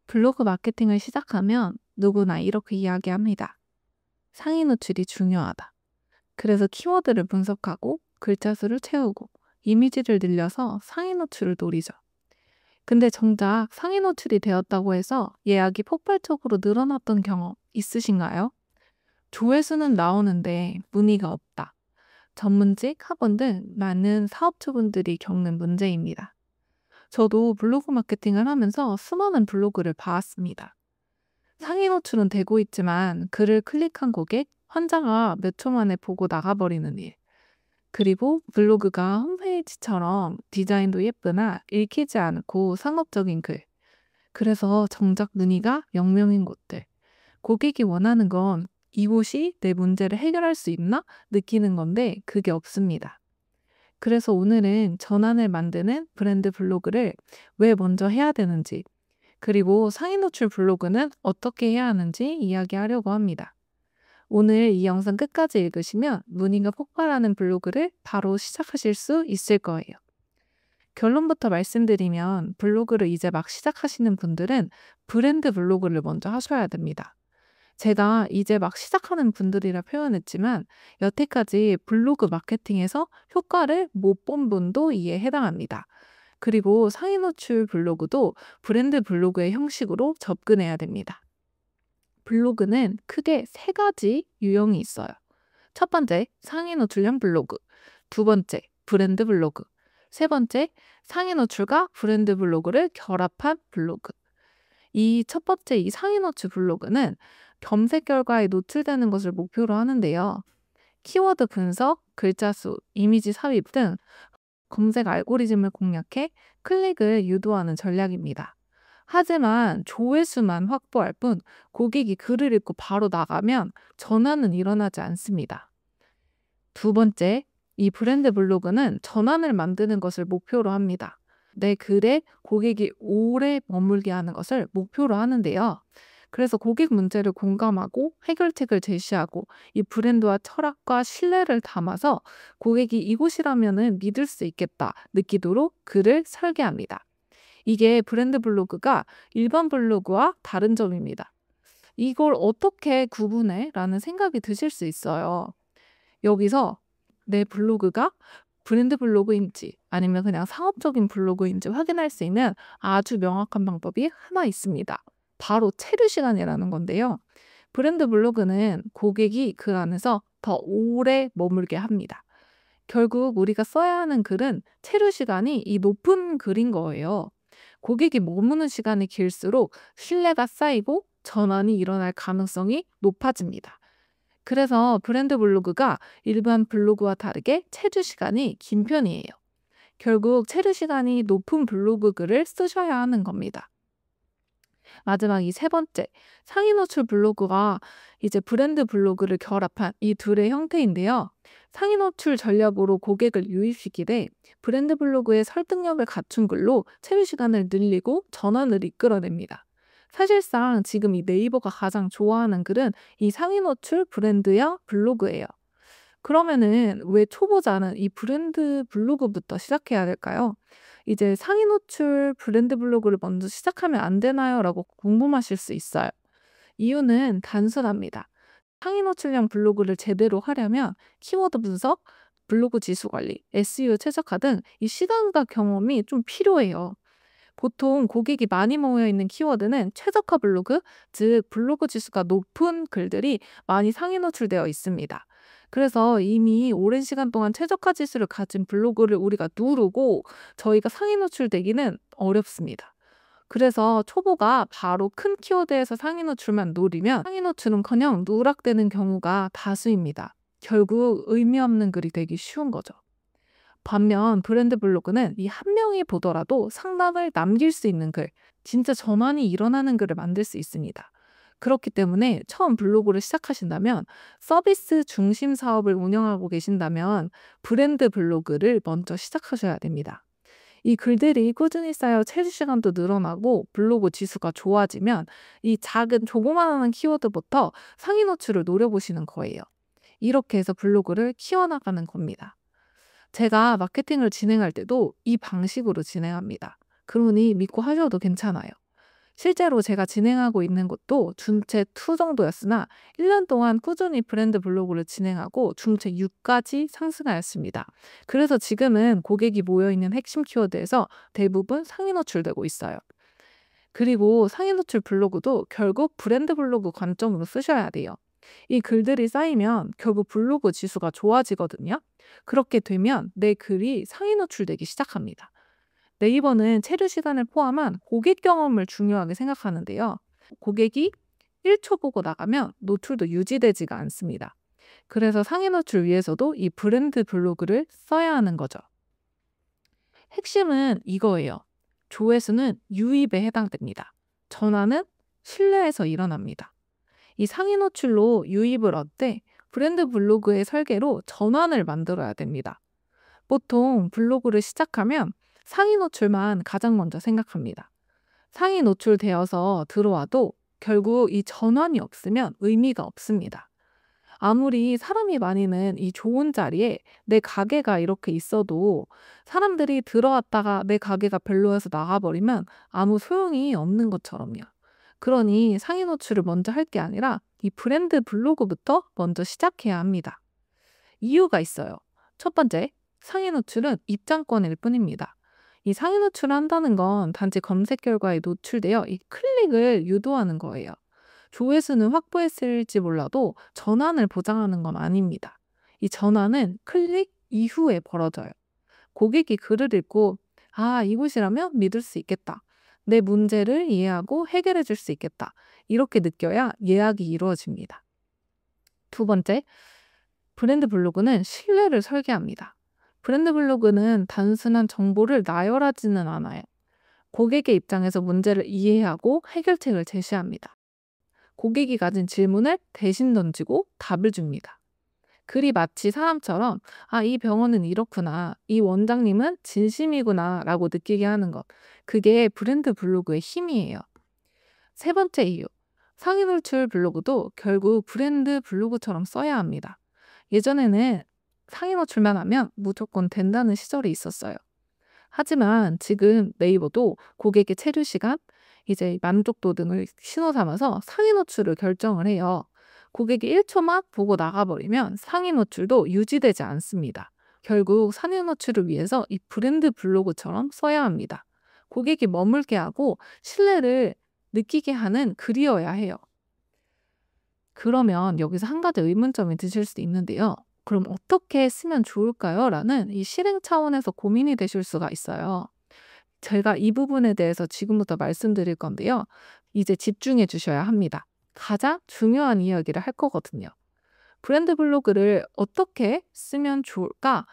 블로그 마케팅을 시작하면 누구나 이렇게 이야기합니다. 상위 노출이 중요하다. 그래서 키워드를 분석하고 글자 수를 채우고 이미지를 늘려서 상위 노출을 노리죠. 근데 정작 상위 노출이 되었다고 해서 예약이 폭발적으로 늘어났던 경험 있으신가요? 조회수는 나오는데 문의가 없다. 전문직, 학원 등 많은 사업주분들이 겪는 문제입니다. 저도 블로그 마케팅을 하면서 수많은 블로그를 봐왔습니다. 상위 노출은 되고 있지만 글을 클릭한 고객, 환자가 몇 초 만에 보고 나가버리는 일. 그리고 블로그가 홈페이지처럼 디자인도 예쁘나 읽히지 않고 상업적인 글. 그래서 정작 문의가 0명인 곳들. 고객이 원하는 건 이곳이 내 문제를 해결할 수 있나? 느끼는 건데 그게 없습니다. 그래서 오늘은 전환을 만드는 브랜드 블로그를 왜 먼저 해야 되는지, 그리고 상위 노출 블로그는 어떻게 해야 하는지 이야기하려고 합니다. 오늘 이 영상 끝까지 읽으시면 문의가 폭발하는 블로그를 바로 시작하실 수 있을 거예요. 결론부터 말씀드리면 블로그를 이제 막 시작하시는 분들은 브랜드 블로그를 먼저 하셔야 됩니다. 제가 이제 막 시작하는 분들이라 표현했지만 여태까지 블로그 마케팅에서 효과를 못 본 분도 이에 해당합니다. 그리고 상위 노출 블로그도 브랜드 블로그의 형식으로 접근해야 됩니다. 블로그는 크게 세 가지 유형이 있어요. 첫 번째, 상위 노출형 블로그. 두 번째, 브랜드 블로그. 세 번째, 상위 노출과 브랜드 블로그를 결합한 블로그. 이 첫 번째 이 상위 노출 블로그는 검색 결과에 노출되는 것을 목표로 하는데요. 키워드 분석, 글자 수, 이미지 삽입 등 검색 알고리즘을 공략해 클릭을 유도하는 전략입니다. 하지만 조회수만 확보할 뿐 고객이 글을 읽고 바로 나가면 전환은 일어나지 않습니다. 두 번째, 이 브랜드 블로그는 전환을 만드는 것을 목표로 합니다. 내 글에 고객이 오래 머물게 하는 것을 목표로 하는데요. 그래서 고객 문제를 공감하고 해결책을 제시하고 이 브랜드와 철학과 신뢰를 담아서 고객이 이곳이라면은 믿을 수 있겠다 느끼도록 글을 설계합니다. 이게 브랜드 블로그가 일반 블로그와 다른 점입니다. 이걸 어떻게 구분해? 라는 생각이 드실 수 있어요. 여기서 내 블로그가 브랜드 블로그인지 아니면 그냥 상업적인 블로그인지 확인할 수 있는 아주 명확한 방법이 하나 있습니다. 바로 체류 시간이라는 건데요. 브랜드 블로그는 고객이 그 안에서 더 오래 머물게 합니다. 결국 우리가 써야 하는 글은 체류 시간이 이 높은 글인 거예요. 고객이 머무는 시간이 길수록 신뢰가 쌓이고 전환이 일어날 가능성이 높아집니다. 그래서 브랜드 블로그가 일반 블로그와 다르게 체류 시간이 긴 편이에요. 결국 체류 시간이 높은 블로그 글을 쓰셔야 하는 겁니다. 마지막 이 세 번째, 상위 노출 블로그가 이제 브랜드 블로그를 결합한 이 둘의 형태인데요. 상위 노출 전략으로 고객을 유입시키되 브랜드 블로그의 설득력을 갖춘 글로 체류 시간을 늘리고 전환을 이끌어냅니다. 사실상 지금 이 네이버가 가장 좋아하는 글은 이 상위 노출 브랜드형 블로그예요. 그러면은 왜 초보자는 이 브랜드 블로그부터 시작해야 될까요? 이제 상위 노출 브랜드 블로그를 먼저 시작하면 안 되나요? 라고 궁금하실 수 있어요. 이유는 단순합니다. 상위 노출형 블로그를 제대로 하려면 키워드 분석, 블로그 지수 관리, SEO 최적화 등 이 시간과 경험이 좀 필요해요. 보통 고객이 많이 모여 있는 키워드는 최적화 블로그, 즉 블로그 지수가 높은 글들이 많이 상위 노출되어 있습니다. 그래서 이미 오랜 시간 동안 최적화 지수를 가진 블로그를 우리가 누르고 저희가 상위 노출되기는 어렵습니다. 그래서 초보가 바로 큰 키워드에서 상위 노출만 노리면 상위 노출은커녕 누락되는 경우가 다수입니다. 결국 의미 없는 글이 되기 쉬운 거죠. 반면 브랜드 블로그는 이 한 명이 보더라도 상담을 남길 수 있는 글, 진짜 전환이 일어나는 글을 만들 수 있습니다. 그렇기 때문에 처음 블로그를 시작하신다면 서비스 중심 사업을 운영하고 계신다면 브랜드 블로그를 먼저 시작하셔야 됩니다. 이 글들이 꾸준히 쌓여 체류 시간도 늘어나고 블로그 지수가 좋아지면 이 작은 조그마한 키워드부터 상위 노출을 노려보시는 거예요. 이렇게 해서 블로그를 키워나가는 겁니다. 제가 마케팅을 진행할 때도 이 방식으로 진행합니다. 그러니 믿고 하셔도 괜찮아요. 실제로 제가 진행하고 있는 곳도 중체 2 정도였으나 1년 동안 꾸준히 브랜드 블로그를 진행하고 중체 6까지 상승하였습니다. 그래서 지금은 고객이 모여있는 핵심 키워드에서 대부분 상위 노출되고 있어요. 그리고 상위 노출 블로그도 결국 브랜드 블로그 관점으로 쓰셔야 돼요. 이 글들이 쌓이면 결국 블로그 지수가 좋아지거든요. 그렇게 되면 내 글이 상위 노출되기 시작합니다. 네이버는 체류 시간을 포함한 고객 경험을 중요하게 생각하는데요. 고객이 1초 보고 나가면 노출도 유지되지가 않습니다. 그래서 상위 노출 위해서도 이 브랜드 블로그를 써야 하는 거죠. 핵심은 이거예요. 조회수는 유입에 해당됩니다. 전환은 신뢰에서 일어납니다. 이 상위 노출로 유입을 얻되 브랜드 블로그의 설계로 전환을 만들어야 됩니다. 보통 블로그를 시작하면 상위 노출만 가장 먼저 생각합니다. 상위 노출되어서 들어와도 결국 이 전환이 없으면 의미가 없습니다. 아무리 사람이 많이는 이 좋은 자리에 내 가게가 이렇게 있어도 사람들이 들어왔다가 내 가게가 별로여서 나가버리면 아무 소용이 없는 것처럼요. 그러니 상위 노출을 먼저 할 게 아니라 이 브랜드 블로그부터 먼저 시작해야 합니다. 이유가 있어요. 첫 번째, 상위 노출은 입장권일 뿐입니다. 이 상위 노출을 한다는 건 단지 검색 결과에 노출되어 이 클릭을 유도하는 거예요. 조회수는 확보했을지 몰라도 전환을 보장하는 건 아닙니다. 이 전환은 클릭 이후에 벌어져요. 고객이 글을 읽고 아, 이곳이라면 믿을 수 있겠다. 내 문제를 이해하고 해결해 줄 수 있겠다. 이렇게 느껴야 예약이 이루어집니다. 두 번째, 브랜드 블로그는 신뢰를 설계합니다. 브랜드 블로그는 단순한 정보를 나열하지는 않아요. 고객의 입장에서 문제를 이해하고 해결책을 제시합니다. 고객이 가진 질문을 대신 던지고 답을 줍니다. 글이 마치 사람처럼 아, 이 병원은 이렇구나, 이 원장님은 진심이구나 라고 느끼게 하는 것. 그게 브랜드 블로그의 힘이에요. 세 번째 이유, 상위 노출 블로그도 결국 브랜드 블로그처럼 써야 합니다. 예전에는 상위 노출만 하면 무조건 된다는 시절이 있었어요. 하지만 지금 네이버도 고객의 체류 시간, 이제 만족도 등을 신호 삼아서 상위 노출을 결정을 해요. 고객이 1초만 보고 나가버리면 상위 노출도 유지되지 않습니다. 결국 상위 노출을 위해서 이 브랜드 블로그처럼 써야 합니다. 고객이 머물게 하고 신뢰를 느끼게 하는 글이어야 해요. 그러면 여기서 한 가지 의문점이 드실 수도 있는데요. 그럼 어떻게 쓰면 좋을까요? 라는 이 실행 차원에서 고민이 되실 수가 있어요. 제가 이 부분에 대해서 지금부터 말씀드릴 건데요. 이제 집중해 주셔야 합니다. 가장 중요한 이야기를 할 거거든요. 브랜드 블로그를 어떻게 쓰면 좋을까?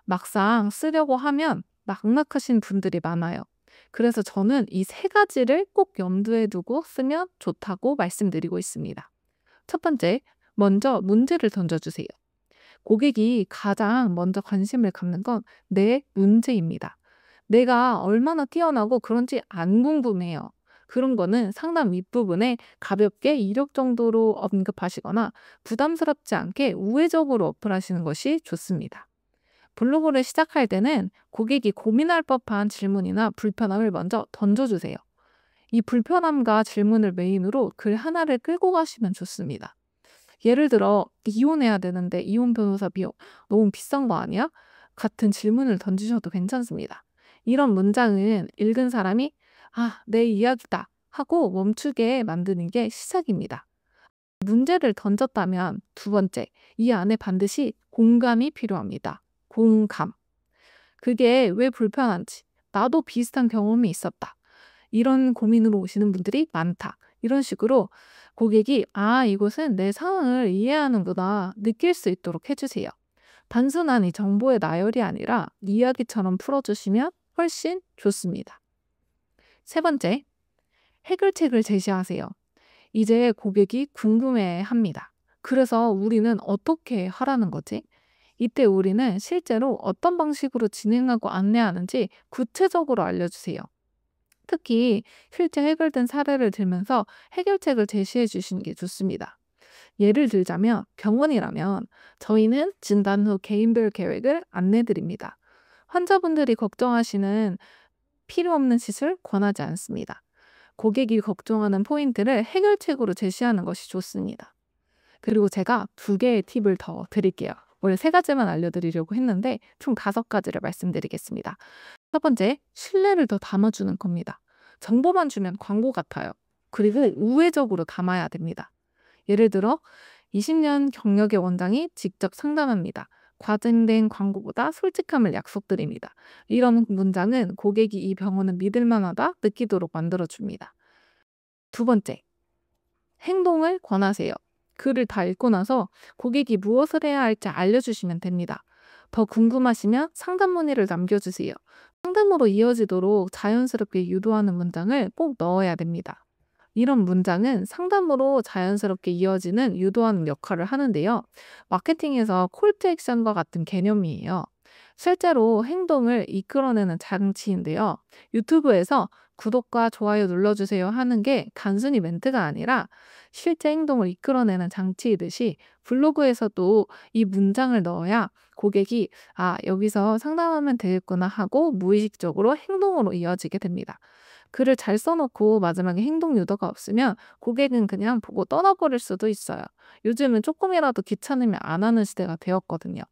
막상 쓰려고 하면 막막하신 분들이 많아요. 그래서 저는 이 세 가지를 꼭 염두에 두고 쓰면 좋다고 말씀드리고 있습니다. 첫 번째, 먼저 문제를 던져주세요. 고객이 가장 먼저 관심을 갖는 건 내 문제입니다. 내가 얼마나 뛰어나고 그런지 안 궁금해요. 그런 거는 상담 윗부분에 가볍게 이력 정도로 언급하시거나 부담스럽지 않게 우회적으로 어플하시는 것이 좋습니다. 블로그를 시작할 때는 고객이 고민할 법한 질문이나 불편함을 먼저 던져주세요. 이 불편함과 질문을 메인으로 글 하나를 끌고 가시면 좋습니다. 예를 들어 이혼해야 되는데 이혼 변호사 비용 너무 비싼 거 아니야? 같은 질문을 던지셔도 괜찮습니다. 이런 문장은 읽은 사람이 아, 내 이야기다 하고 멈추게 만드는 게 시작입니다. 문제를 던졌다면 두 번째, 이 안에 반드시 공감이 필요합니다. 공감. 그게 왜 불편한지, 나도 비슷한 경험이 있었다. 이런 고민으로 오시는 분들이 많다. 이런 식으로 고객이 아, 이곳은 내 상황을 이해하는구나 느낄 수 있도록 해주세요. 단순한 이 정보의 나열이 아니라 이야기처럼 풀어주시면 훨씬 좋습니다. 세 번째, 해결책을 제시하세요. 이제 고객이 궁금해합니다. 그래서 우리는 어떻게 하라는 거지? 이때 우리는 실제로 어떤 방식으로 진행하고 안내하는지 구체적으로 알려주세요. 특히 실제 해결된 사례를 들면서 해결책을 제시해 주시는 게 좋습니다. 예를 들자면 병원이라면 저희는 진단 후 개인별 계획을 안내드립니다. 환자분들이 걱정하시는 필요 없는 시술 권하지 않습니다. 고객이 걱정하는 포인트를 해결책으로 제시하는 것이 좋습니다. 그리고 제가 2개의 팁을 더 드릴게요. 원래 3가지만 알려드리려고 했는데 총 5가지를 말씀드리겠습니다. 첫 번째, 신뢰를 더 담아주는 겁니다. 정보만 주면 광고 같아요. 그리고 우회적으로 담아야 됩니다. 예를 들어 20년 경력의 원장이 직접 상담합니다. 과장된 광고보다 솔직함을 약속드립니다. 이런 문장은 고객이 이 병원은 믿을 만하다 느끼도록 만들어줍니다. 두 번째, 행동을 권하세요. 글을 다 읽고 나서 고객이 무엇을 해야 할지 알려주시면 됩니다. 더 궁금하시면 상담 문의를 남겨주세요. 상담으로 이어지도록 자연스럽게 유도하는 문장을 꼭 넣어야 됩니다. 이런 문장은 상담으로 자연스럽게 이어지는 유도하는 역할을 하는데요. 마케팅에서 콜 투 액션과 같은 개념이에요. 실제로 행동을 이끌어내는 장치인데요. 유튜브에서 구독과 좋아요 눌러주세요 하는 게 단순히 멘트가 아니라 실제 행동을 이끌어내는 장치이듯이 블로그에서도 이 문장을 넣어야 고객이 여기서 상담하면 되겠구나 하고 무의식적으로 행동으로 이어지게 됩니다. 글을 잘 써놓고 마지막에 행동 유도가 없으면 고객은 그냥 보고 떠나버릴 수도 있어요. 요즘은 조금이라도 귀찮으면 안 하는 시대가 되었거든요.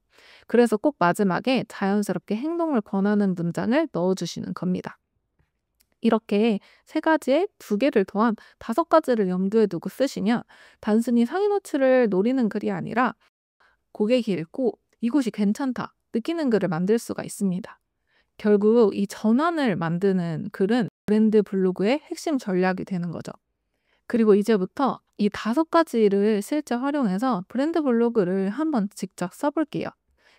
그래서 꼭 마지막에 자연스럽게 행동을 권하는 문장을 넣어주시는 겁니다. 이렇게 3가지에 2개를 더한 5가지를 염두에 두고 쓰시면 단순히 상위 노출을 노리는 글이 아니라 고객이 읽고 이곳이 괜찮다 느끼는 글을 만들 수가 있습니다. 결국 이 전환을 만드는 글은 브랜드 블로그의 핵심 전략이 되는 거죠. 그리고 이제부터 이 5가지를 실제 활용해서 브랜드 블로그를 한번 직접 써볼게요.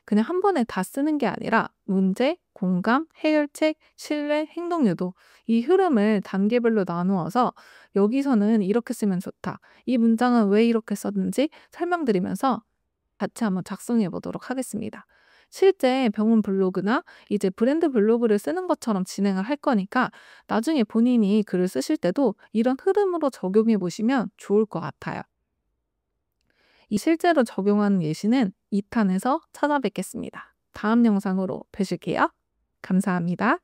그냥 한 번에 다 쓰는 게 아니라 문제, 공감, 해결책, 신뢰, 행동 유도 이 흐름을 단계별로 나누어서 여기서는 이렇게 쓰면 좋다. 이 문장은 왜 이렇게 썼는지 설명드리면서 같이 한번 작성해 보도록 하겠습니다. 실제 병원 블로그나 이제 브랜드 블로그를 쓰는 것처럼 진행을 할 거니까 나중에 본인이 글을 쓰실 때도 이런 흐름으로 적용해 보시면 좋을 것 같아요. 이 실제로 적용하는 예시는 2탄에서 찾아뵙겠습니다. 다음 영상으로 뵈실게요. 감사합니다.